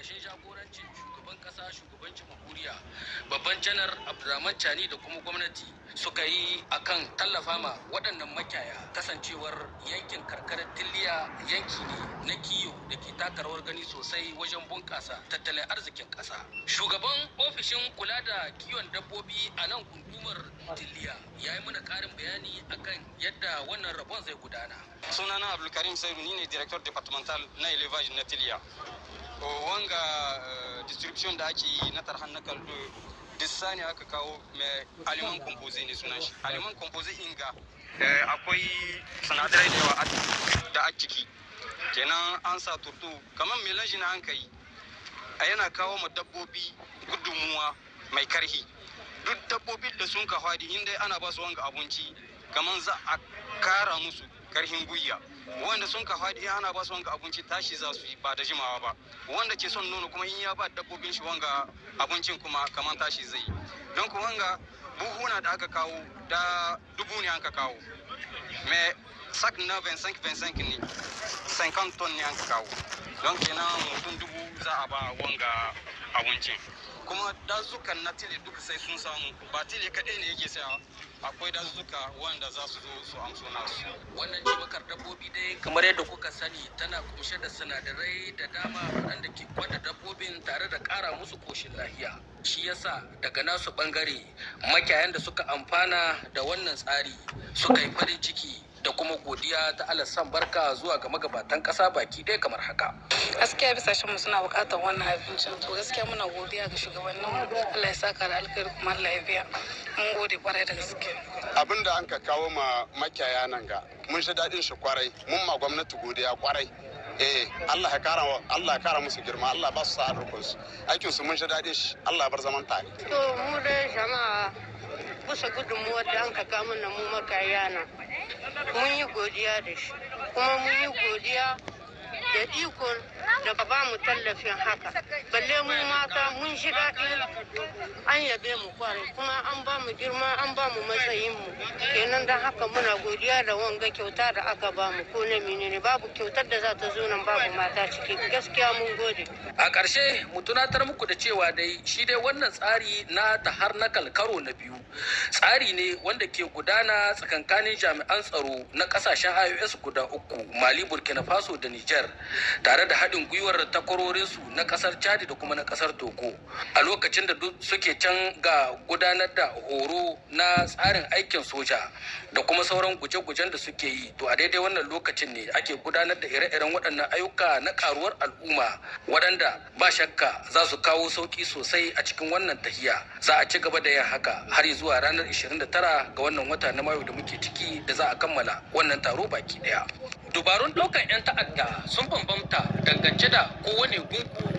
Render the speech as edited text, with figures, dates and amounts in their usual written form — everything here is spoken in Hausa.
ƙarƙashin jagorancin shugaban ƙasa shugaban jamhuriya babban janar Abdurrahman Chani da kuma gwamnati suka yi akan tallafa ma waɗannan makiyaya kasancewar yankin karkarar Tiliya yanki ne na kiyo da ke taka rawar gani sosai wajen bunƙasa tattalin arzikin ƙasa. Shugaban ofishin kula da kiwon dabbobi a nan gundumar Tiliya ya yi mana ƙarin bayani akan yadda wannan rabon zai gudana. Sunana Abdulkarim Saidu, ni ne director departmental na elevage na Tiliya. Wanga distribution da ake yi na tarhan na kaldo dissani aka kawo mai aliman composé ne sunan shi. Aliman composé inga akwai sinadarai da yawa da a ciki. Kenan an sa turtu kamar melange na an kai yana kawo ma dabbobi gudunmuwa mai karhi. Duk dabbobin da sun ka fadi inda ana ba su wanga abinci kamar za a kara musu karhin guyya. Wanda sun ka fadi ana ba su wanga abinci tashi za su yi ba da jimawa ba. Wanda ke son nono kuma in ya ba dabbobin shi wanga abincin kuma kamar tashi zai yi. Don ku wanga buhuna da aka kawo da 1000 ne aka kawo. Me sak na 25 ne 50 ton ne aka kawo. Don kenan mutum 1000 za a ba wanga abincin. Kuma dazukan na tile duka sai sun samu ba tile kaɗai ne yake sayawa akwai dazuka wanda za su zo su amso nasu. Wannan cibakar dabbobi dai kamar yadda kuka sani tana kunshe da sinadarai da dama waɗanda ke gwada dabbobin tare da ƙara musu koshin lahiya. Shi yasa daga nasu ɓangare makiyayan da suka amfana da wannan tsari suka yi farin ciki da kuma godiya ta alasan barka zuwa ga magabatan ƙasa baki ɗaya kamar haka. Gaskiya bisashenmu suna buƙatar wannan abincin to gaskiya muna godiya ga shugabannin Allah ya saka da alkhairi kuma Allah ya biya. Mun gode kwarai da gaske. Abin da an ka kawo ma makiyaya nan ga mun shi daɗin shi kwarai mun ma gwamnati godiya kwarai. Allah ya kara musu girma Allah ba su sa'ar rukunsu aikin su mun shi daɗin shi Allah ya bar zaman tare. To mu dai jama'a kusa gudunmuwar da an ka kawo mana mu makiyaya nan mun yi godiya da shi kuma mun yi godiya da ikon da ba mu tallafin haka balle mu mata mun shi daɗi an yabe mu kwarai kuma an ba mu girma an ba mu matsayin mu kenan don haka muna godiya da wanga kyauta da aka ba mu ko na menene babu kyautar da za ta zo nan babu mata ciki gaskiya mun gode. A ƙarshe mu tunatar muku da cewa dai shi dai wannan tsari na tahar na karo na biyu tsari ne wanda ke gudana tsakankanin jami'an tsaro na ƙasashen IOS guda uku Mali, Burkina Faso da Niger tare da haɗin gwiwar takwarorinsu na ƙasar Chad da kuma na ƙasar Togo a lokacin da duk suke can ga gudanar da horo na tsarin aikin soja da kuma sauran guje-gujen da suke yi to a daidai wannan lokacin ne ake gudanar da ire-iren waɗannan ayyuka na ƙaruwar al'umma waɗanda ba shakka za su kawo sauƙi sosai a cikin wannan tahiya za a ci gaba da yin haka har zuwa ranar 29 ga wannan wata na Mayu da muke ciki da za a kammala wannan taro baki ɗaya. Dubarun ɗaukar 'yan ta'adda sun bambamta dangance da kowane gungu